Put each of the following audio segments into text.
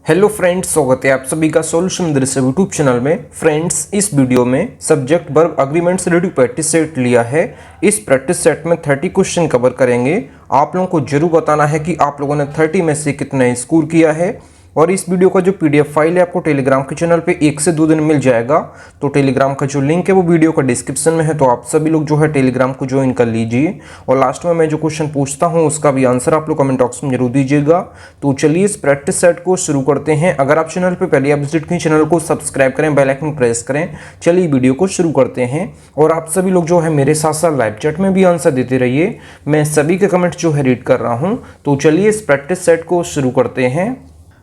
Hello friends, स्वागत है आप सभी का सॉल्यूशन मदरसा यूट्यूब चैनल में। फ्रेंड्स, इस वीडियो में सब्जेक्ट वर्ब अग्रीमेंट से रिलेटेड प्रैक्टिस सेट लिया है। इस प्रैक्टिस सेट में 30 क्वेश्चन कवर करेंगे। आप लोगों को जरूर बताना है कि आप लोगों ने 30 में से कितने स्कोर किया है। और इस वीडियो का जो पीडीएफ फाइल है आपको टेलीग्राम के चैनल पे 1 से 2 दिन मिल जाएगा। तो टेलीग्राम का जो लिंक है वो वीडियो का डिस्क्रिप्शन में है, तो आप सभी लोग जो है टेलीग्राम को ज्वाइन कर लीजिए। और लास्ट में मैं जो क्वेश्चन पूछता हूँ उसका भी आंसर आप लोग कमेंट बॉक्स में जरूर दीजिएगा। तो चलिए इस प्रैक्टिस सेट को शुरू करते हैं। अगर आप चैनल पर पहले आप विजिट करें, चैनल को सब्सक्राइब करें, बेल आइकन प्रेस करें। चलिए वीडियो को शुरू करते हैं। और आप सभी लोग जो है मेरे साथ साथ लाइव चैट में भी आंसर देते रहिए। मैं सभी के कमेंट जो है रीड कर रहा हूँ। तो चलिए इस प्रैक्टिस सेट को शुरू करते हैं।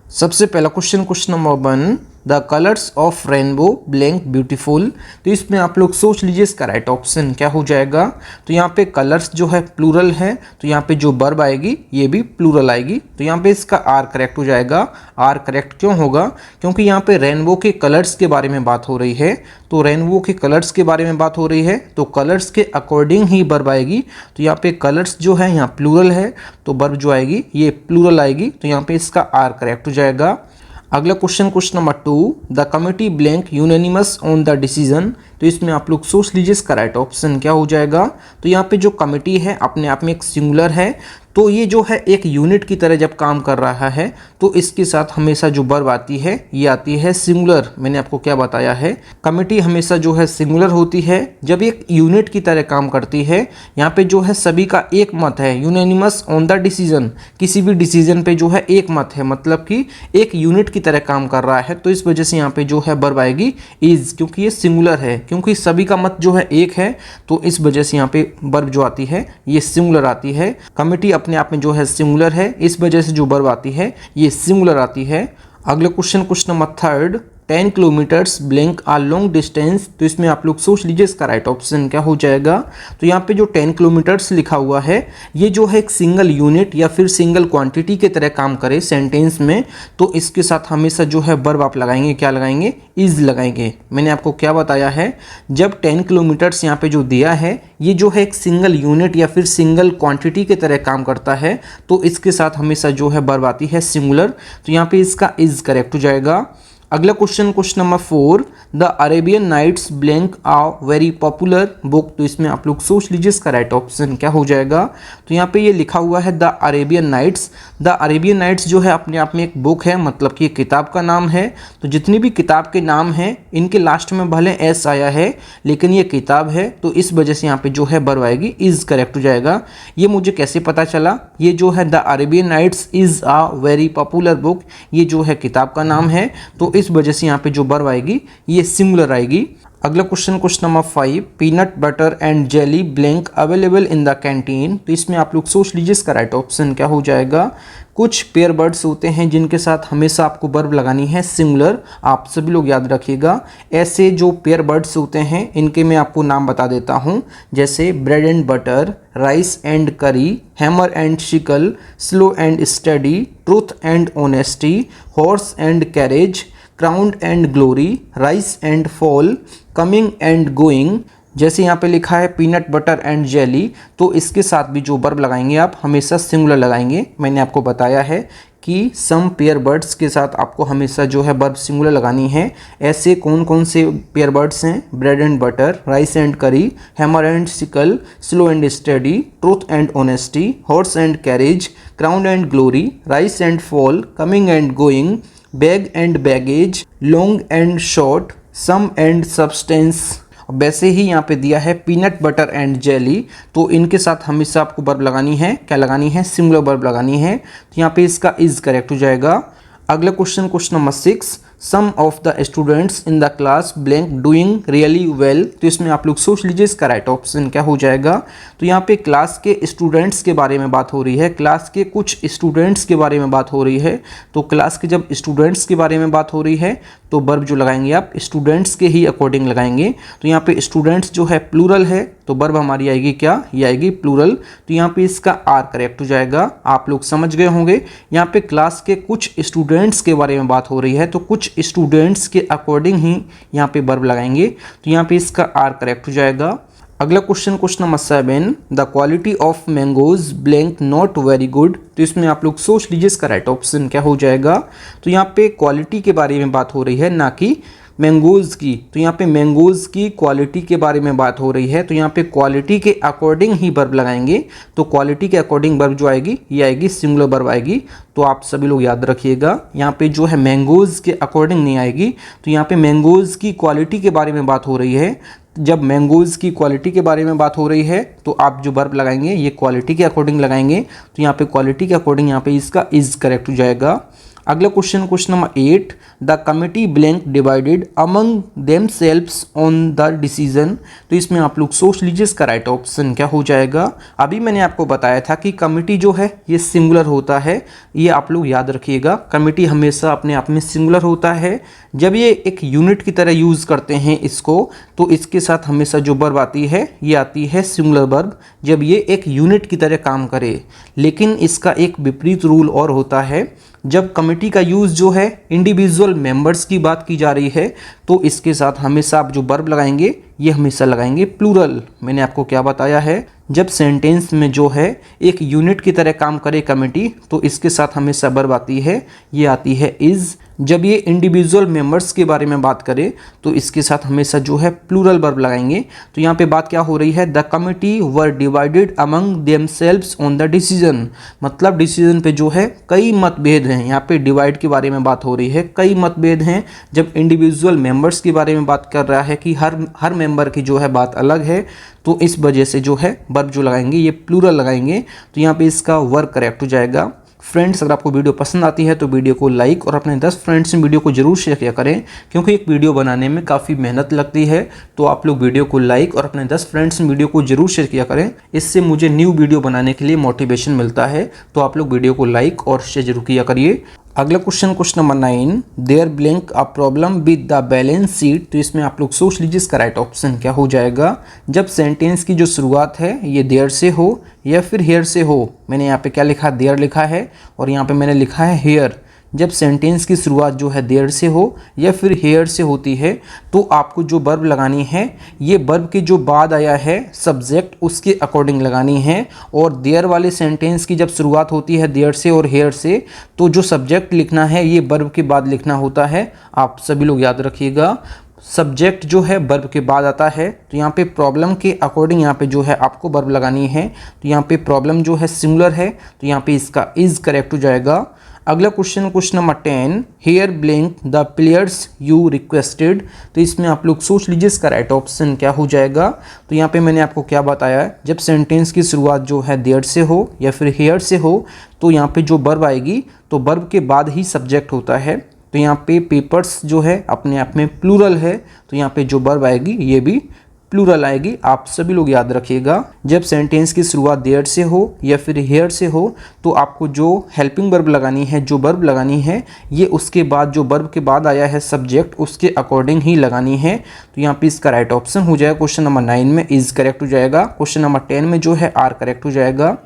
सबसे पहला question number 1, the colours of rainbow blank beautiful. तो इसमें आप लोग सोच लीजिए इसका राइट ऑप्शन क्या हो जाएगा। तो यहाँ पे कलर्स जो है प्लूरल है, तो यहाँ पे जो वर्ब आएगी ये भी प्लूरल आएगी। तो यहाँ पे इसका आर करेक्ट हो जाएगा। आर करेक्ट क्यों होगा? क्योंकि यहाँ पे रेनबो के कलर्स के बारे में बात हो रही है। तो रेनबो के कलर्स के बारे में बात हो रही है तो कलर्स के अकॉर्डिंग ही वर्ब आएगी। तो यहाँ पे कलर्स जो है यहाँ प्लूरल है, तो वर्ब जो आएगी ये प्लूरल आएगी। तो यहाँ पे इसका आर करेक्ट हो जाएगा। अगला question number 2, the committee blank unanimous on the decision. तो इसमें आप लोग सोच लीजिए इसका राइट ऑप्शन क्या हो जाएगा। तो यहाँ पे जो कमिटी है अपने आप में एक सिंगुलर है, तो ये जो है एक यूनिट की तरह जब काम कर रहा है तो इसके साथ हमेशा जो वर्ब आती है ये आती है सिंगुलर। मैंने आपको क्या बताया है, कमिटी हमेशा जो है सिंगुलर होती है जब एक यूनिट की तरह काम करती है। यहाँ पे जो है सभी का एक मत है, यूनानिमस ऑन द डिसीजन। किसी भी डिसीजन पे जो है एक मत है, मतलब कि एक यूनिट की तरह काम कर रहा है। तो इस वजह से यहाँ पे जो है वर्ब आएगी इज, क्योंकि ये सिंगुलर है, क्योंकि सभी का मत जो है एक है। तो इस वजह से यहाँ पे वर्ब जो आती है ये सिंगुलर आती है। कमिटी अपने आप में जो है सिंगुलर है, इस वजह से जो वर्ब आती है ये सिंगुलर आती है। अगला क्वेश्चन नंबर 3, 10 किलोमीटर्स ब्लैंक आ लॉन्ग डिस्टेंस। तो इसमें आप लोग सोच लीजिए इसका राइट ऑप्शन क्या हो जाएगा। तो यहाँ पे जो 10 किलोमीटर्स लिखा हुआ है ये जो है एक सिंगल यूनिट या फिर सिंगल क्वांटिटी के तरह काम करे सेंटेंस में, तो इसके साथ हमेशा जो है वर्ब आप लगाएंगे, क्या लगाएंगे, इज लगाएंगे। मैंने आपको क्या बताया है, जब 10 किलोमीटर्स यहाँ पे जो दिया है ये जो है एक सिंगल यूनिट या फिर सिंगल क्वांटिटी के तरह काम करता है, तो इसके साथ हमेशा जो है वर्ब आती है सिंगुलर। तो यहाँ पे इसका इज करेक्ट हो जाएगा। अगला question number 4, the Arabian Nights blank a very popular book. तो इसमें आप लोग सोच लीजिए इसका राइट ऑप्शन क्या हो जाएगा। तो यहाँ पे ये लिखा हुआ है the Arabian Nights. The Arabian Nights जो है अपने आप में एक बुक है, मतलब कि किताब का नाम है। तो जितनी भी किताब के नाम हैं इनके लास्ट में भले एस आया है लेकिन ये किताब है, तो इस वजह से यहाँ पे जो है वर्ब आएगी इज करेक्ट हो जाएगा। ये मुझे कैसे पता चला, ये जो है the Arabian Nights is a very popular book, ये जो है किताब का नाम है, तो इस वजह से यहाँ पे जो वर्ब आएगी ये सिंगुलर आएगी। अगला question number 5, peanut butter and jelly blank available in the canteen. तो इसमें आप लोग सोच लीजिए इसका राइट ऑप्शन क्या हो जाएगा। कुछ पेयर वर्ड्स होते हैं जिनके साथ हमेशा आपको वर्ब लगानी है सिंगुलर, आप सभी लोग याद रखिएगा। ऐसे जो पेयर वर्ड्स होते हैं इनके मैं आपको नाम बता देता हूँ, जैसे bread and butter, rice and curry, hammer and sickle, slow and steady, truth and honesty, horse and carriage, crown and glory, rise and fall, coming and going. जैसे यहाँ पे लिखा है पीनट बटर एंड जेली, तो इसके साथ भी जो वर्ब लगाएंगे आप हमेशा सिंगुलर लगाएंगे। मैंने आपको बताया है कि सम पेयर वर्ड्स के साथ आपको हमेशा जो है वर्ब सिंगुलर लगानी है। ऐसे कौन कौन से पेयर वर्ड्स हैं, bread and butter, rice and curry, hammer and sickle, slow and steady, truth and honesty, horse and carriage, crown and glory, rise and fall, coming and going, bag and baggage, long and short, sum and substance. वैसे ही यहाँ पे दिया है peanut butter and jelly, तो इनके साथ हमेशा आपको वर्ब लगानी है, क्या लगानी है, सिंगुलर वर्ब लगानी है। तो यहाँ पे इसका इज करेक्ट हो जाएगा। अगला question number 6, some of the students in the class blank doing really well. तो इसमें आप लोग सोच लीजिए इसका राइट ऑप्शन क्या हो जाएगा। तो यहाँ पे क्लास के स्टूडेंट्स के बारे में बात हो रही है, क्लास के कुछ स्टूडेंट्स के बारे में बात हो रही है। तो क्लास के जब स्टूडेंट्स के बारे में बात हो रही है तो वर्ब जो लगाएंगे आप स्टूडेंट्स के ही अकॉर्डिंग लगाएंगे। तो यहाँ पे स्टूडेंट्स जो है प्लूरल है, तो वर्ब हमारी आएगी क्या, ये आएगी प्लूरल। तो यहाँ पे इसका आर करेक्ट हो जाएगा। आप लोग समझ गए होंगे, यहाँ पे क्लास के कुछ स्टूडेंट्स के बारे में बात हो रही है तो कुछ स्टूडेंट्स के अकॉर्डिंग ही यहाँ पे वर्ब लगाएंगे। तो यहाँ पे इसका आर करेक्ट हो जाएगा। अगला question number 7, the quality of mangoes blank not very good. तो इसमें आप लोग सोच लीजिए इसका राइट ऑप्शन क्या हो जाएगा। तो यहाँ पे क्वालिटी के बारे में बात हो रही है, ना कि मैंगोज़ की। तो यहाँ पे मैंगोज़ की क्वालिटी के बारे में बात हो रही है, तो यहाँ पे क्वालिटी के अकॉर्डिंग ही वर्ब लगाएंगे। तो क्वालिटी के अकॉर्डिंग वर्ब जो आएगी ये आएगी सिंगुलर वर्ब आएगी। तो आप सभी लोग याद रखिएगा, यहाँ पे जो है मैंगोज़ के अकॉर्डिंग नहीं आएगी। तो यहाँ पे मैंगोज़ की क्वालिटी के बारे में बात हो रही है। जब मैंगोज़ की क्वालिटी के बारे में बात हो रही है तो आप जो वर्ब लगाएंगे ये क्वालिटी के अकॉर्डिंग लगाएंगे। तो यहाँ पे क्वालिटी के अकॉर्डिंग यहाँ पे इसका इज करेक्ट हो जाएगा। अगला question number 8, the committee blank divided among themselves on the decision. तो इसमें आप लोग सोच लीजिए इसका राइट ऑप्शन क्या हो जाएगा। अभी मैंने आपको बताया था कि कमिटी जो है ये सिंगुलर होता है, ये आप लोग याद रखिएगा। कमिटी हमेशा अपने आप में सिंगुलर होता है। जब ये एक यूनिट की तरह यूज़ करते हैं इसको, तो इसके साथ हमेशा जो वर्ब आती है ये आती है सिंगुलर वर्ब, जब ये एक यूनिट की तरह काम करे। लेकिन इसका एक विपरीत रूल और होता है, जब कमिटी का यूज़ जो है इंडिविजुअल मेंबर्स की बात की जा रही है तो इसके साथ हमेशा आप जो वर्ब लगाएंगे ये हमेशा लगाएंगे प्लूरल। मैंने आपको क्या बताया है, जब सेंटेंस में जो है एक यूनिट की तरह काम करे कमिटी तो इसके साथ हमेशा वर्ब आती है, ये आती है इज़। जब ये इंडिविजुअल मेंबर्स के बारे में बात करें तो इसके साथ हमेशा जो है प्लूरल वर्ब लगाएंगे। तो यहाँ पे बात क्या हो रही है, the committee were divided among themselves on the decision. मतलब डिसीजन पे जो है कई मतभेद हैं। यहाँ पे डिवाइड के बारे में बात हो रही है, कई मतभेद हैं। जब इंडिविजुअल मेंबर्स के बारे में बात कर रहा है कि हर मेंबर की जो है बात अलग है, तो इस वजह से जो है वर्ब जो लगाएंगे ये प्लूरल लगाएंगे। तो यहाँ पे इसका वर्ब करेक्ट हो जाएगा। फ्रेंड्स, अगर आपको वीडियो पसंद आती है तो वीडियो को लाइक और अपने 10 फ्रेंड्स में वीडियो को जरूर शेयर किया करें, क्योंकि एक वीडियो बनाने में काफ़ी मेहनत लगती है। तो आप लोग वीडियो को लाइक और अपने 10 फ्रेंड्स में वीडियो को जरूर शेयर किया करें, इससे मुझे न्यू वीडियो बनाने के लिए मोटिवेशन मिलता है। तो आप लोग वीडियो को लाइक और शेयर जरूर किया करिए। अगला question number 9, there blank a problem with the balance sheet. तो इसमें आप लोग सोच लीजिए इसका राइट ऑप्शन क्या हो जाएगा। जब सेंटेंस की जो शुरुआत है ये देयर से हो या फिर हेयर से हो। मैंने यहाँ पे क्या लिखा, देयर लिखा है और यहाँ पे मैंने लिखा है हेयर। जब सेंटेंस की शुरुआत जो है देयर से हो या फिर हेयर से होती है तो आपको जो वर्ब लगानी है ये वर्ब के जो बाद आया है सब्जेक्ट उसके अकॉर्डिंग लगानी है। और देयर वाले सेंटेंस की जब शुरुआत होती है देयर से और हेयर से तो जो सब्जेक्ट लिखना है ये वर्ब के बाद लिखना होता है। आप सभी लोग याद रखिएगा, सब्जेक्ट जो है वर्ब के बाद आता है। तो यहाँ पे प्रॉब्लम के अकॉर्डिंग यहाँ पे जो है आपको वर्ब लगानी है। तो यहाँ पे प्रॉब्लम जो है सिंगुलर है तो यहाँ पे इसका इज करेक्ट हो जाएगा। अगला question number 10, here blank the players you requested. तो इसमें आप लोग सोच लीजिए इसका राइट ऑप्शन क्या हो जाएगा। तो यहाँ पे मैंने आपको क्या बताया है, जब सेंटेंस की शुरुआत जो है देयर से हो या फिर हेयर से हो तो यहाँ पे जो वर्ब आएगी तो वर्ब के बाद ही सब्जेक्ट होता है। तो यहाँ पे पेपर्स जो है अपने आप में प्लूरल है, तो यहाँ पे जो वर्ब आएगी ये भी प्लूरल आएगी। आप सभी लोग याद रखिएगा, जब सेंटेंस की शुरुआत देयर से हो या फिर हेयर से हो तो आपको जो हेल्पिंग वर्ब लगानी है, जो वर्ब लगानी है ये उसके बाद जो वर्ब के बाद आया है सब्जेक्ट उसके अकॉर्डिंग ही लगानी है। तो यहाँ पे इसका राइट ऑप्शन हो जाएगा क्वेश्चन नंबर 9 में इज करेक्ट हो जाएगा। क्वेश्चन नंबर 10 में जो है आर करेक्ट हो जाएगा।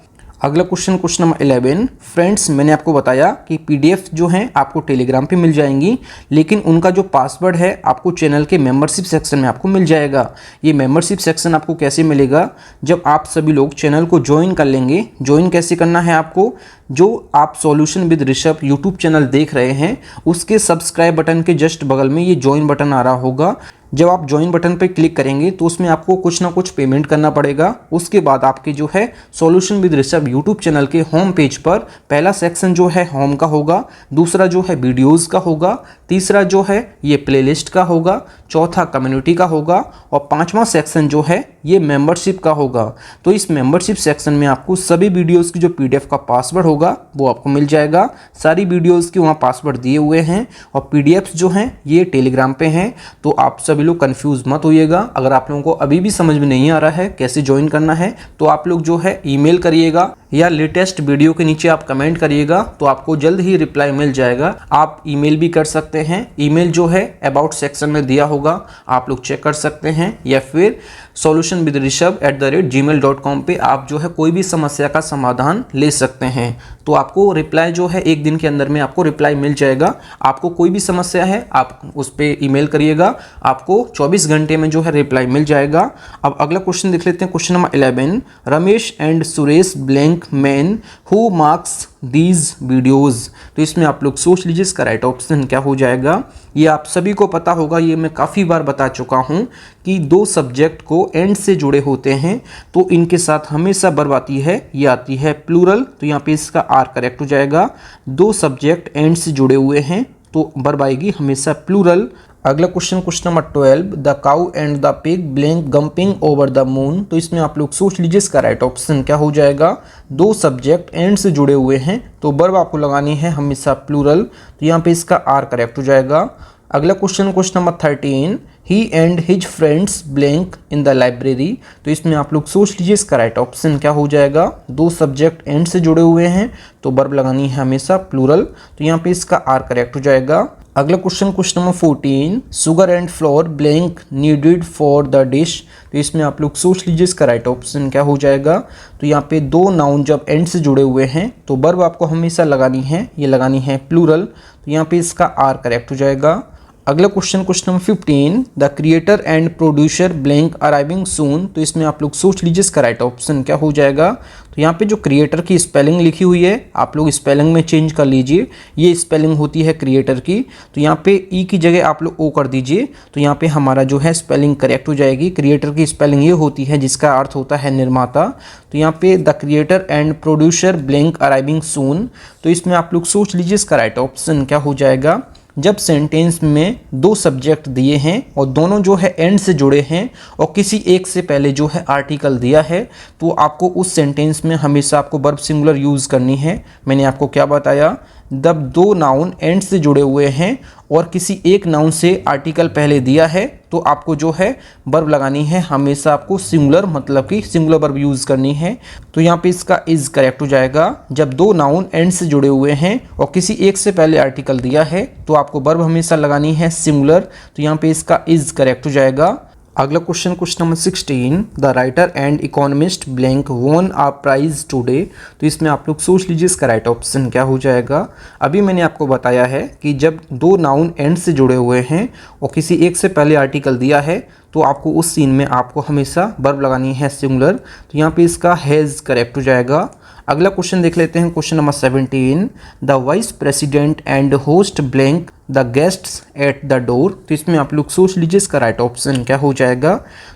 अगला क्वेश्चन नंबर 11, फ्रेंड्स मैंने आपको बताया कि पीडीएफ जो हैं आपको टेलीग्राम पे मिल जाएंगी, लेकिन उनका जो पासवर्ड है आपको चैनल के मेंबरशिप सेक्शन में आपको मिल जाएगा। ये मेंबरशिप सेक्शन आपको कैसे मिलेगा, जब आप सभी लोग चैनल को ज्वाइन कर लेंगे। ज्वाइन कैसे करना है आपको, जो आप solution with Rishabh YouTube channel देख रहे हैं उसके सब्सक्राइब बटन के जस्ट बगल में ये ज्वाइन बटन आ रहा होगा। जब आप ज्वाइन बटन पर क्लिक करेंगे तो उसमें आपको कुछ ना कुछ पेमेंट करना पड़ेगा। उसके बाद आपके जो है solution with Rishabh YouTube channel के होम पेज पर पहला सेक्शन जो है होम का होगा, दूसरा जो है वीडियोस का होगा, तीसरा जो है ये प्लेलिस्ट का होगा, चौथा कम्युनिटी का होगा और पांचवा सेक्शन जो है ये मेंबरशिप का होगा। तो इस मेंबरशिप सेक्शन में आपको सभी वीडियोस की जो पीडीएफ का पासवर्ड होगा वो आपको मिल जाएगा। सारी वीडियोस की वहाँ पासवर्ड दिए हुए हैं और पीडीएफ्स जो हैं ये टेलीग्राम पे हैं। तो आप सभी लोग कंफ्यूज मत होइएगा। अगर आप लोगों को अभी भी समझ में नहीं आ रहा है कैसे ज्वाइन करना है तो आप लोग जो है ईमेल करिएगा या लेटेस्ट वीडियो के नीचे आप कमेंट करिएगा तो आपको जल्द ही रिप्लाई मिल जाएगा। आप ईमेल भी कर सकते हैं, ईमेल जो है अबाउट सेक्शन में दिया होगा, आप लोग चेक कर सकते हैं, या फिर सॉल्यूशन soltionwithrishabh@gmail.com पे आप जो है कोई भी समस्या का समाधान ले सकते हैं। तो आपको रिप्लाई जो है 1 दिन के अंदर में आपको रिप्लाई मिल जाएगा। आपको कोई भी समस्या है आप उस पर ईमेल करिएगा, आपको 24 घंटे में जो है रिप्लाई मिल जाएगा। अब अगला क्वेश्चन देख लेते हैं, question number 11। Ramesh and Suresh blank man who marks these videos. तो इसमें आप लोग सोच लीजिए इसका राइट ऑप्शन क्या हो जाएगा। ये आप सभी को पता होगा, ये मैं काफ़ी बार बता चुका हूँ कि 2 सब्जेक्ट को एंड से जुड़े होते हैं तो इनके साथ हमेशा वर्ब आती है, ये आती है प्लूरल। तो यहाँ पे इसका आर करेक्ट हो जाएगा। 2 सब्जेक्ट एंड से जुड़े हुए हैं तो वर्ब आएगी हमेशा प्लूरल। अगला question number 12। The cow and the pig blank jumping over the moon. तो इसमें आप लोग सोच लीजिए इसका राइट ऑप्शन क्या हो जाएगा। 2 सब्जेक्ट एंड से जुड़े हुए हैं तो वर्ब आपको लगानी है हमेशा प्लूरल। तो यहाँ पे इसका आर करेक्ट हो जाएगा। अगला question number 13। He and his friends blank in the library. तो इसमें आप लोग सोच लीजिए इसका राइट ऑप्शन क्या हो जाएगा। 2 सब्जेक्ट एंड से जुड़े हुए हैं तो वर्ब लगानी है हमेशा प्लूरल। तो यहाँ पे इसका आर करेक्ट हो जाएगा। अगला question number 14। Sugar and floor blank needed for the dish. तो इसमें आप लोग सोच लीजिए इसका राइट ऑप्शन क्या हो जाएगा। तो यहाँ पे 2 नाउन जब एंड से जुड़े हुए हैं तो वर्ब आपको हमेशा लगानी है, ये लगानी है प्लूरल। तो यहाँ पे इसका आर करेक्ट हो जाएगा। अगला question number 15। The creator and producer blank arriving soon. तो इसमें आप लोग सोच लीजिए इसका राइट ऑप्शन क्या हो जाएगा। तो यहाँ पे जो क्रिएटर की स्पेलिंग लिखी हुई है आप लोग स्पेलिंग में चेंज कर लीजिए, ये स्पेलिंग होती है क्रिएटर की। तो यहाँ पे ई की जगह आप लोग ओ कर दीजिए तो यहाँ पे हमारा जो है स्पेलिंग करेक्ट हो जाएगी। क्रिएटर की स्पेलिंग ये होती है जिसका अर्थ होता है निर्माता। तो यहाँ पे the creator and producer blank arriving soon. तो इसमें आप लोग सोच लीजिए इसका राइट ऑप्शन क्या हो जाएगा। जब सेंटेंस में 2 सब्जेक्ट दिए हैं और दोनों जो है एंड से जुड़े हैं और किसी एक से पहले जो है आर्टिकल दिया है तो आपको उस सेंटेंस में हमेशा आपको वर्ब सिंगुलर यूज़ करनी है। मैंने आपको क्या बताया, जब 2 नाउन एंड से जुड़े हुए हैं और किसी एक नाउन से आर्टिकल पहले दिया है तो आपको जो है वर्ब लगानी है हमेशा आपको सिंगुलर, मतलब कि सिंगुलर वर्ब यूज़ करनी है। तो यहाँ पे इसका इज़ करेक्ट हो जाएगा। जब 2 नाउन एंड से जुड़े हुए हैं और किसी एक से पहले आर्टिकल दिया है तो आपको वर्ब हमेशा लगानी है सिंगुलर। तो यहाँ पे इसका इज़ करेक्ट हो जाएगा। अगला question number 16। The writer and economist blank won a prize today. तो इसमें आप लोग सोच लीजिए इसका राइट ऑप्शन क्या हो जाएगा। अभी मैंने आपको बताया है कि जब 2 नाउन एंड से जुड़े हुए हैं और किसी एक से पहले आर्टिकल दिया है तो आपको उस सीन में आपको हमेशा वर्ब लगानी है सिंगुलर। तो यहाँ पे इसका हैज़ करेक्ट हो जाएगा। अगला क्वेश्चन देख लेते हैं, question number 17। The vice president and host blank the guests at the door. तो इसमें आप लोग सोच लीजिए इसका राइट ऑप्शन क्या हो जाएगा।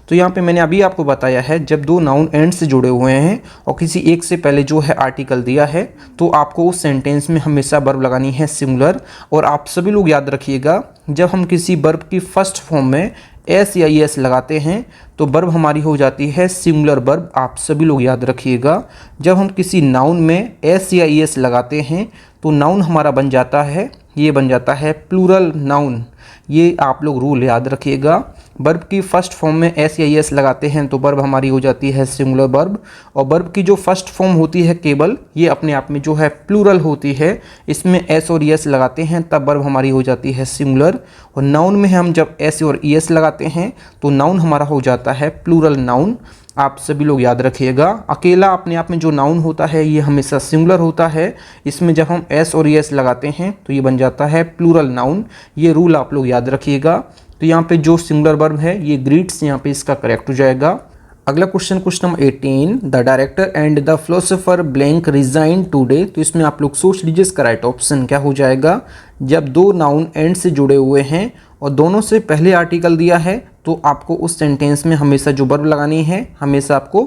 तो यहाँ पे मैंने अभी आपको बताया है जब 2 नाउन एंड से जुड़े हुए हैं और किसी एक से पहले जो है आर्टिकल दिया है तो आपको उस सेंटेंस में हमेशा वर्ब लगानी है सिंगुलर। और आप सभी लोग याद रखिएगा जब हम किसी वर्ब की फर्स्ट फॉर्म में एस या ई एस लगाते हैं तो वर्ब हमारी हो जाती है सिंगुलर वर्ब। आप सभी लोग याद रखिएगा जब हम किसी नाउन में एस या ई एस लगाते हैं तो नाउन हमारा बन जाता है, ये बन जाता है प्लूरल नाउन। ये आप लोग रूल याद रखिएगा। वर्ब की फर्स्ट फॉर्म में एस या ई एस लगाते हैं तो वर्ब हमारी हो जाती है सिंगुलर वर्ब। और वर्ब की जो फर्स्ट फॉर्म होती है केवल, ये अपने आप में जो है प्लूरल होती है। इसमें एस और ई एस लगाते हैं तब वर्ब हमारी हो जाती है सिंगुलर। और नाउन में हम जब एस और ई एस लगाते हैं तो नाउन हमारा हो जाता है प्लूरल नाउन। आप सभी लोग याद रखिएगा अकेला अपने आप में जो नाउन होता है ये हमेशा सिंगुलर होता है। इसमें जब हम एस और एस लगाते हैं तो ये बन जाता है प्लूरल नाउन। ये रूल आप लोग याद रखिएगा। तो यहाँ पे जो सिंगुलर वर्ब है ये ग्रीट्स, यहाँ पे इसका करेक्ट हो जाएगा। अगला question number 18। The director and the philosopher blank resign today. तो इसमें आप लोग सोच लीजिए इसका राइट ऑप्शन क्या हो जाएगा। जब 2 नाउन एंड से जुड़े हुए हैं और दोनों से पहले आर्टिकल दिया है तो आपको उस सेंटेंस में हमेशा जो वर्ब लगानी है हमेशा आपको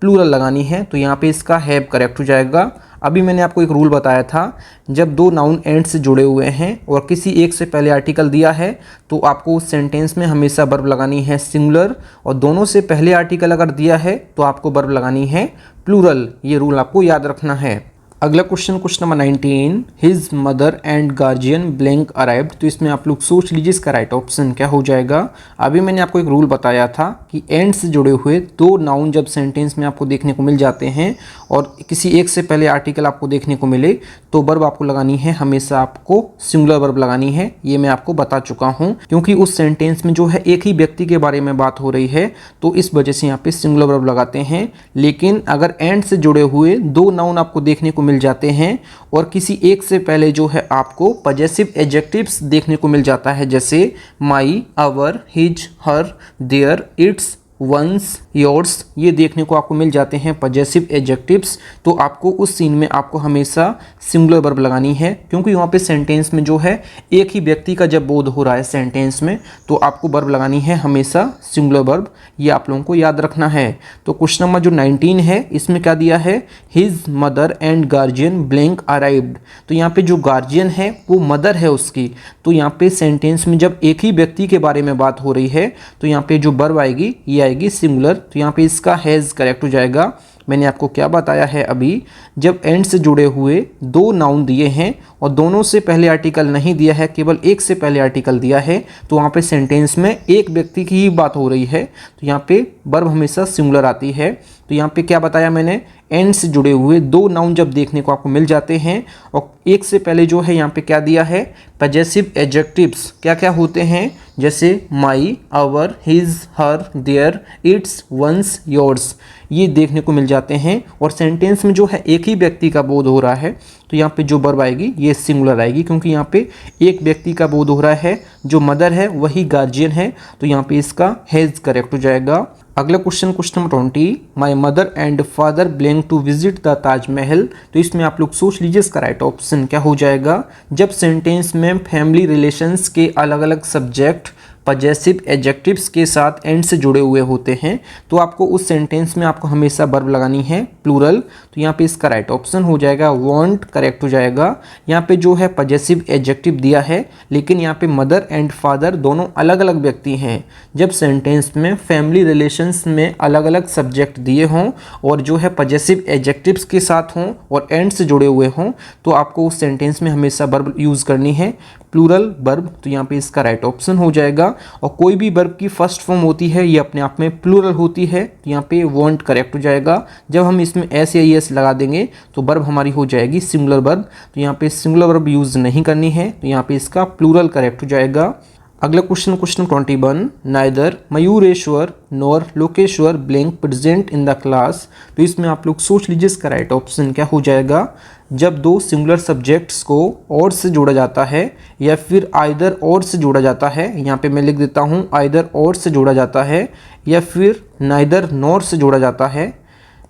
प्लूरल लगानी है। तो यहाँ पे इसका हैव करेक्ट हो जाएगा। अभी मैंने आपको एक रूल बताया था जब 2 नाउन एंड से जुड़े हुए हैं और किसी एक से पहले आर्टिकल दिया है तो आपको उस सेंटेंस में हमेशा वर्ब लगानी है सिंगुलर। और दोनों से पहले आर्टिकल अगर दिया है तो आपको वर्ब लगानी है प्लूरल। ये रूल आपको याद रखना है। अगला question number 19। His mother and guardian blank arrived. तो इसमें आप लोग सोच लीजिए इसका राइट ऑप्शन क्या हो जाएगा। अभी मैंने आपको एक रूल बताया था कि एंड से जुड़े हुए 2 नाउन जब सेंटेंस में आपको देखने को मिल जाते हैं और किसी एक से पहले आर्टिकल आपको देखने को मिले तो वर्ब आपको लगानी है, हमेशा आपको सिंगुलर वर्ब लगानी है। ये मैं आपको बता चुका हूँ, क्योंकि उस सेंटेंस में जो है एक ही व्यक्ति के बारे में बात हो रही है, तो इस वजह से यहाँ पे सिंगुलर वर्ब लगाते हैं। लेकिन अगर एंड से जुड़े हुए दो नाउन आपको देखने को मिल जाते हैं और किसी एक से पहले जो है आपको पजेसिव एडजेक्टिव्स देखने को मिल जाता है, जैसे my, our, his, her, their, its, one's, yours, ये देखने को आपको मिल जाते हैं पजेसिव एडजेक्टिव्स, तो आपको उस सीन में आपको हमेशा सिंगुलर वर्ब लगानी है, क्योंकि वहाँ पे सेंटेंस में जो है एक ही व्यक्ति का जब बोध हो रहा है सेंटेंस में, तो आपको वर्ब लगानी है हमेशा सिंगुलर वर्ब। ये आप लोगों को याद रखना है। तो क्वेश्चन नंबर जो 19 है, इसमें क्या दिया है, his mother and guardian blank arrived. तो यहाँ पे जो गार्जियन है वो मदर है उसकी, तो यहाँ पे सेंटेंस में जब एक ही व्यक्ति के बारे में बात हो रही है, तो यहाँ पे जो वर्ब आएगी ये आएगी सिंगुलर। तो यहाँ पे इसका हैज़ करेक्ट हो जाएगा। मैंने आपको क्या बताया है अभी, जब एंड से जुड़े हुए दो नाउन दिए हैं और दोनों से पहले आर्टिकल नहीं दिया है, केवल एक से पहले आर्टिकल दिया है, तो वहाँ पे सेंटेंस में एक व्यक्ति की ही बात हो रही है, तो यहाँ पे वर्ब हमेशा सिंगुलर आती है। तो यहाँ पे क्या बताया मैंने, एंड से जुड़े हुए दो नाउन जब देखने को आपको मिल जाते हैं और एक से पहले जो है यहाँ पे क्या दिया है, पजेसिव एडजेक्टिव्स क्या क्या होते हैं, जैसे my, our, his, her, their, its, one's, yours, ये देखने को मिल जाते हैं और सेंटेंस में जो है एक ही व्यक्ति का बोध हो रहा है, तो यहाँ पे जो वर्ब आएगी ये सिंगुलर आएगी, क्योंकि यहाँ पे एक व्यक्ति का बोध हो रहा है, जो मदर है वही गार्जियन है, तो यहाँ पे इसका हैज़ करेक्ट हो जाएगा। अगला question number 20, my mother and father blank to visit the Taj Mahal. तो इसमें आप लोग सोच लीजिए इसका राइट ऑप्शन क्या हो जाएगा। जब सेंटेंस में फैमिली रिलेशंस के अलग अलग सब्जेक्ट पजेसिव एडजेक्टिव्स के साथ एंड से जुड़े हुए होते हैं, तो आपको उस सेंटेंस में आपको हमेशा वर्ब लगानी है प्लूरल। तो यहाँ पे इसका राइट ऑप्शन हो जाएगा वांट, करेक्ट हो जाएगा। यहाँ पे जो है पजेसिव एडजेक्टिव दिया है, लेकिन यहाँ पे मदर एंड फादर दोनों अलग अलग व्यक्ति हैं। जब सेंटेंस में फैमिली रिलेशंस में अलग अलग सब्जेक्ट दिए हों और जो है पजेसिव एडजेक्टिव्स के साथ हों और एंड से जुड़े हुए हों, तो आपको उस सेंटेंस में हमेशा वर्ब यूज़ करनी है प्लूरल वर्ब। तो यहाँ पे इसका राइट ऑप्शन हो जाएगा। और कोई भी वर्ब की फर्स्ट फॉर्म होती है ये अपने आप में प्लूरल होती है, तो यहाँ पे वांट करेक्ट हो जाएगा। जब हम इसमें एस या एस लगा देंगे तो वर्ब हमारी हो जाएगी सिंगुलर वर्ब, तो यहाँ पे सिंगुलर वर्ब यूज़ नहीं करनी है, तो यहाँ पे इसका प्लूरल करेक्ट हो जाएगा। अगला question 21, neither Mayureshwar nor Lokeshwar blank present in the class. तो इसमें आप लोग सोच लीजिए इसका राइट ऑप्शन क्या हो जाएगा। जब दो सिंगुलर सब्जेक्ट्स को और से जोड़ा जाता है या फिर आइदर और से जोड़ा जाता है, यहाँ पे मैं लिख देता हूँ आइदर और से जोड़ा जाता है, या फिर नाइदर नॉर से जोड़ा जाता है,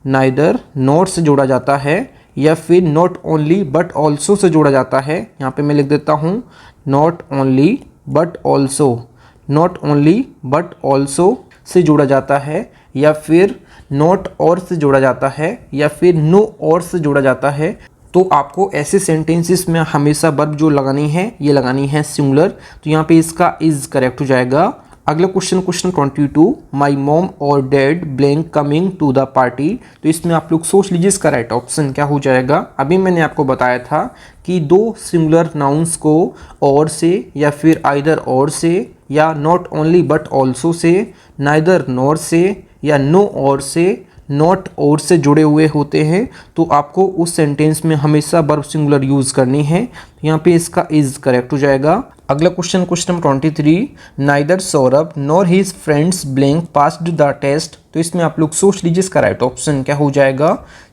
नाइदर नॉर से जोड़ा जाता है, या फिर not only but also say जोड़ा जाता है। यहाँ पे मैं लिख देता हूँ not only but also, not only but also say जोड़ा जाता है, या फिर नॉट और से जोड़ा जाता है, या फिर नो और से जोड़ा जाता है, तो आपको ऐसे सेंटेंसेस में हमेशा वर्ब जो लगानी है ये लगानी है सिंगुलर। तो यहाँ पे इसका इज करेक्ट हो जाएगा। अगला क्वेश्चन 22, माई मॉम और dad blank coming to the party. तो इसमें आप लोग सोच लीजिए इसका राइट ऑप्शन क्या हो जाएगा। अभी मैंने आपको बताया था कि दो सिंगुलर नाउन्स को और से या फिर आइदर और से या not only but also say, neither nor से या नो और से, नॉट और से जुड़े हुए होते हैं, तो आपको उस सेंटेंस में हमेशा वर्ब सिंगुलर यूज़ करनी है। यहाँ पे इसका इज करेक्ट हो जाएगा। अगला question number 23, neither Saurabh nor his friends blank passed the test. तो इसमें आप लोग सोच लीजिए इसका राइट ऑप्शन क्या हो जाएगा।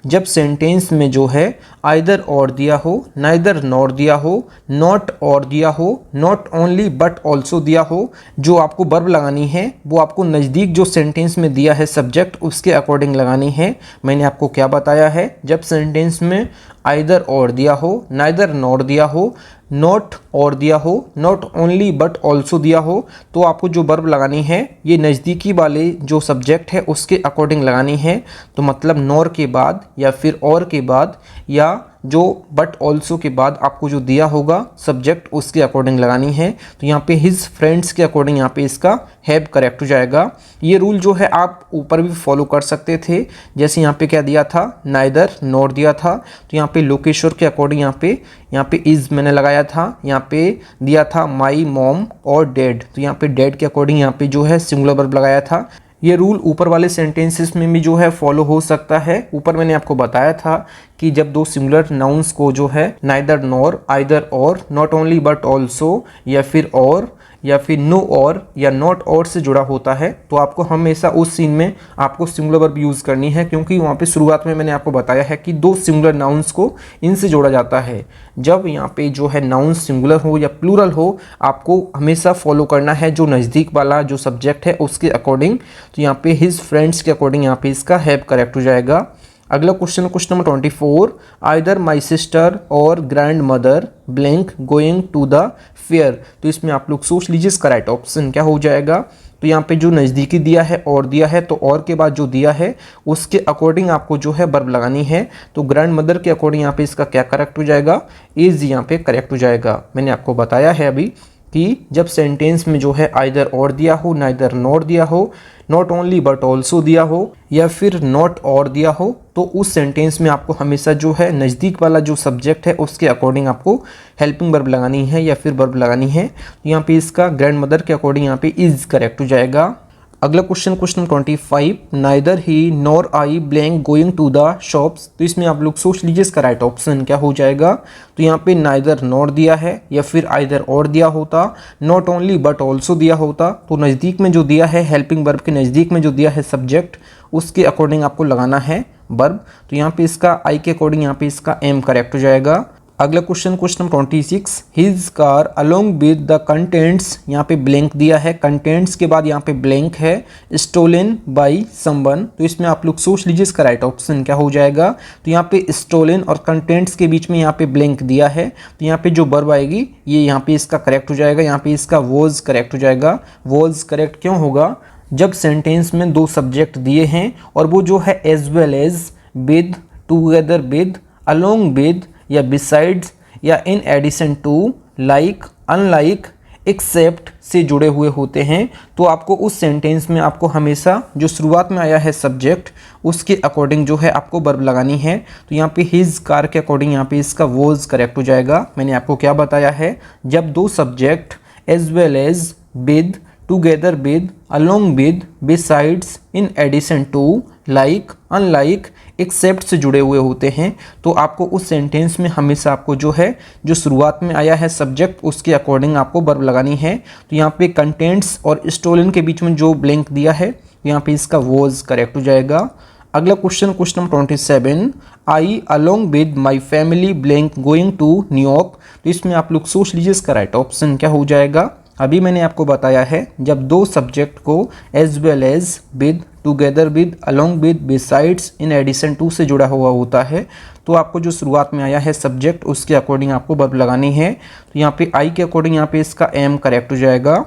जब सेंटेंस में जो है आइदर और दिया हो, नाइदर नॉर दिया हो, नॉट और दिया हो, नॉट ओनली बट ऑल्सो दिया हो, जो आपको वर्ब लगानी है वो आपको नज़दीक जो सेंटेंस में दिया है सब्जेक्ट उसके अकॉर्डिंग लगानी है। मैंने आपको क्या बताया है, जब सेंटेंस में आइदर और दिया हो, नाइदर नॉर दिया हो, नॉट और दिया हो, नॉट ओनली बट ऑल्सो दिया हो, तो आपको जो वर्ब लगानी है ये नज़दीकी वाले जो सब्जेक्ट है उसके अकॉर्डिंग लगानी है। तो मतलब नॉर के बाद या फिर और के बाद या जो बट ऑल्सो के बाद आपको जो दिया होगा सब्जेक्ट उसके अकॉर्डिंग लगानी है। तो यहाँ पे हिज फ्रेंड्स के अकॉर्डिंग यहाँ पे इसका हैव करेक्ट हो जाएगा। ये रूल जो है आप ऊपर भी फॉलो कर सकते थे, जैसे यहाँ पे क्या दिया था, नाइदर नॉर दिया था, तो यहाँ पे लोकेश्वर के अकॉर्डिंग यहाँ पे इज मैंने लगाया था, यहाँ पे दिया था माई मॉम और डैड, तो यहाँ पे डैड के अकॉर्डिंग यहाँ पे जो है सिंगुलर वर्ब लगाया था। ये रूल ऊपर वाले सेंटेंसेस में भी जो है फॉलो हो सकता है। ऊपर मैंने आपको बताया था कि जब दो सिंगुलर नाउन्स को जो है नाइदर नॉर, आइदर और, नॉट ओनली बट ऑल्सो, या फिर और, या फिर नो और, या नॉट और से जुड़ा होता है, तो आपको हमेशा उस सीन में आपको सिंगुलर वर्ब यूज़ करनी है, क्योंकि वहाँ पे शुरुआत में मैंने आपको बताया है कि दो सिंगुलर नाउन्स को इनसे जोड़ा जाता है। जब यहाँ पे जो है नाउन सिंगुलर हो या प्लूरल हो, आपको हमेशा फॉलो करना है जो नज़दीक वाला जो सब्जेक्ट है उसके अकॉर्डिंग। तो यहाँ पे हिज फ्रेंड्स के अकॉर्डिंग यहाँ पे इसका हैव करेक्ट हो जाएगा। अगला question number 24, either my sister or grandmother blank going to the fair. तो इसमें आप लोग सोच लीजिए इसका राइट ऑप्शन क्या हो जाएगा। तो यहाँ पे जो नज़दीकी दिया है और दिया है, तो और के बाद जो दिया है उसके अकॉर्डिंग आपको जो है वर्ब लगानी है। तो ग्रैंड मदर के अकॉर्डिंग यहाँ पे इसका क्या करेक्ट हो जाएगा, इज यहाँ पे करेक्ट हो जाएगा। मैंने आपको बताया है अभी कि जब सेंटेंस में जो है आइदर और दिया हो, नाइदर नॉर दिया हो, नॉट ओनली बट ऑल्सो दिया हो, या फिर नॉट और दिया हो, तो उस सेंटेंस में आपको हमेशा जो है नज़दीक वाला जो सब्जेक्ट है उसके अकॉर्डिंग आपको हेल्पिंग वर्ब लगानी है या फिर वर्ब लगानी है। तो यहाँ पे इसका ग्रैंड मदर के अकॉर्डिंग यहाँ पे इज करेक्ट हो जाएगा। अगला question 25, neither he nor I blank going to the shops. तो इसमें आप लोग सोच लीजिए इसका राइट ऑप्शन क्या हो जाएगा। तो यहाँ पे नाइदर नॉर दिया है या फिर आइदर और दिया होता, नॉट ओनली बट ऑल्सो दिया होता, तो नज़दीक में जो दिया है हेल्पिंग वर्ब के नज़दीक में जो दिया है सब्जेक्ट उसके अकॉर्डिंग आपको लगाना है वर्ब। तो यहाँ पे इसका आई के अकॉर्डिंग यहाँ पे इसका एम करेक्ट हो जाएगा। अगला question number 26, his car along with the contents, यहाँ पे ब्लैंक दिया है, कंटेंट्स के बाद यहाँ पे ब्लैंक है, स्टोलन बाय समवन। तो इसमें आप लोग सोच लीजिए इसका राइट ऑप्शन क्या हो जाएगा। तो यहाँ पे स्टोलन और कंटेंट्स के बीच में यहाँ पे ब्लैंक दिया है, तो यहाँ पे जो वर्ब आएगी ये यहाँ पे इसका करेक्ट हो जाएगा। यहाँ पे इसका वॉज करेक्ट हो जाएगा। वॉज करेक्ट क्यों होगा, जब सेंटेंस में दो सब्जेक्ट दिए हैं और वो जो है as well as, with, together with, along with, या बिसाइड्स, या in addition to, like, unlike, except से जुड़े हुए होते हैं, तो आपको उस सेंटेंस में आपको हमेशा जो शुरुआत में आया है सब्जेक्ट उसके अकॉर्डिंग जो है आपको वर्ब लगानी है। तो यहाँ पे हिज कार के अकॉर्डिंग यहाँ पे इसका वॉज करेक्ट हो जाएगा। मैंने आपको क्या बताया है, जब दो subject as well as, with, together with, along with, besides, in addition to, like, unlike, except से जुड़े हुए होते हैं, तो आपको उस सेंटेंस में हमेशा आपको जो है जो शुरुआत में आया है सब्जेक्ट उसके अकॉर्डिंग आपको वर्ब लगानी है। तो यहाँ पे कंटेंट्स और स्टोलन के बीच में जो ब्लैंक दिया है यहाँ पे इसका वॉज करेक्ट हो जाएगा। अगला question number 27, I along with my family blank going to New York. तो इसमें आप लोग सोच लीजिए इसका राइट ऑप्शन क्या हो जाएगा। अभी मैंने आपको बताया है जब दो सब्जेक्ट को as well as, with, together with, along with, besides, in addition to से जुड़ा हुआ होता है, तो आपको जो शुरुआत में आया है सब्जेक्ट उसके अकॉर्डिंग आपको वर्ब लगानी है। तो यहाँ पे आई के अकॉर्डिंग यहाँ पे इसका एम करेक्ट हो जाएगा।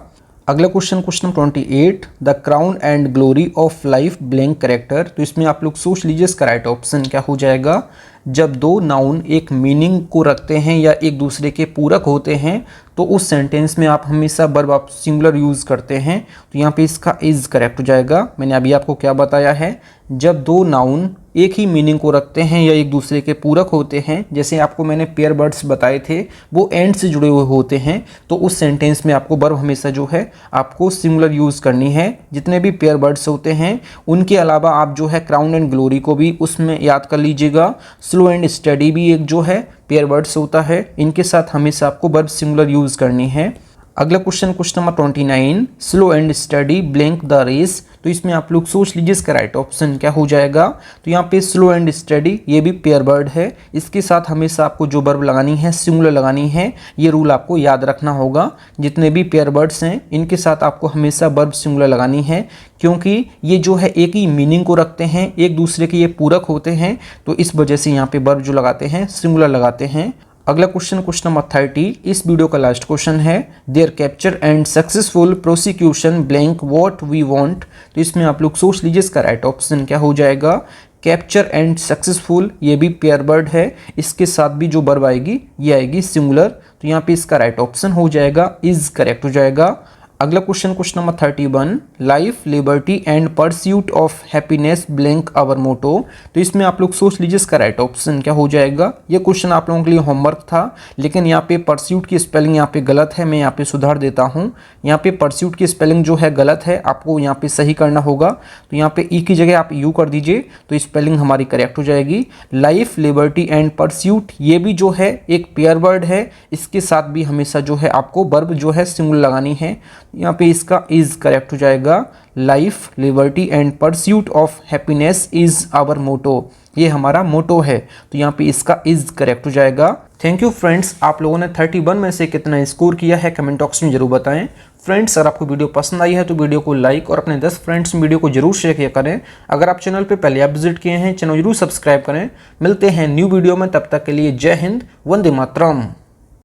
अगला question 28, the crown and glory of life blank character. तो इसमें आप लोग सोच लीजिए इसका राइट ऑप्शन क्या हो जाएगा। जब दो नाउन एक मीनिंग को रखते हैं या एक दूसरे के पूरक होते हैं, तो उस सेंटेंस में आप हमेशा वर्ब आप सिंगुलर यूज़ करते हैं। तो यहाँ पे इसका इज करेक्ट हो जाएगा। मैंने अभी आपको क्या बताया है, जब दो नाउन एक ही मीनिंग को रखते हैं या एक दूसरे के पूरक होते हैं, जैसे आपको मैंने पेयर वर्ड्स बताए थे वो एंड से जुड़े हुए होते हैं, तो उस सेंटेंस में आपको वर्ब हमेशा जो है आपको सिंगुलर यूज़ करनी है। जितने भी पेयर वर्ड्स होते हैं उनके अलावा आप जो है क्राउन एंड ग्लोरी को भी उसमें याद कर लीजिएगा। स्लो एंड स्टडी भी एक जो है पेयर वर्ड्स होता है, इनके साथ हमेशा आपको वर्ब सिंगुलर यूज़ करनी है। अगला question number 29, slow and study blank the race. तो इसमें आप लोग सोच लीजिए इसका राइट ऑप्शन क्या हो जाएगा। तो यहाँ पे स्लो एंड स्टडी ये भी पेयर वर्ड है, इसके साथ हमेशा आपको जो वर्ब लगानी है सिंगुलर लगानी है। ये रूल आपको याद रखना होगा। जितने भी पेयर वर्ड्स हैं इनके साथ आपको हमेशा वर्ब सिंगुलर लगानी है, क्योंकि ये जो है एक ही मीनिंग को रखते हैं, एक दूसरे के ये पूरक होते हैं, तो इस वजह से यहाँ पे वर्ब जो लगाते हैं सिंगुलर लगाते हैं। अगला क्वेश्चन नंबर 30, इस वीडियो का लास्ट क्वेश्चन है, their capture and successful prosecution blank what we want. तो इसमें आप लोग सोच लीजिए इसका राइट ऑप्शन क्या हो जाएगा। कैप्चर एंड सक्सेसफुल ये भी पेयर वर्ड है, इसके साथ भी जो वर्ब आएगी ये आएगी सिंगुलर। तो यहाँ पे इसका राइट ऑप्शन हो जाएगा इज करेक्ट हो जाएगा। अगला question number 31, life liberty and pursuit of happiness blank our motto. तो इसमें आप लोग सोच लीजिए इसका राइट ऑप्शन क्या हो जाएगा। ये क्वेश्चन आप लोगों के लिए होमवर्क था, लेकिन यहाँ पे परस्यूट की स्पेलिंग यहाँ पे गलत है, मैं यहाँ पे सुधार देता हूँ। यहाँ पे परस्यूट की स्पेलिंग जो है गलत है, आपको यहाँ पे सही करना होगा। तो यहाँ पे ई की जगह आप यू कर दीजिए तो स्पेलिंग हमारी करेक्ट हो जाएगी। लाइफ लिबर्टी एंड परस्यूट ये भी जो है एक पेयर वर्ड है, इसके साथ भी हमेशा जो है आपको वर्ब जो है सिंगुलर लगानी है। यहाँ पे इसका इज करेक्ट हो जाएगा। Life liberty and pursuit of happiness is our motto, ये हमारा मोटो है, तो यहाँ पे इसका इज करेक्ट हो जाएगा। थैंक यू फ्रेंड्स, आप लोगों ने 31 में से कितना स्कोर किया है कमेंट बॉक्स में जरूर बताएं। फ्रेंड्स, अगर आपको वीडियो पसंद आई है तो वीडियो को लाइक और अपने 10 फ्रेंड्स में वीडियो को जरूर शेयर किया करें। अगर आप चैनल पे पहले आप विजिट किए हैं, चैनल जरूर सब्सक्राइब करें। मिलते हैं न्यू वीडियो में, तब तक के लिए जय हिंद, वंदे मातरम।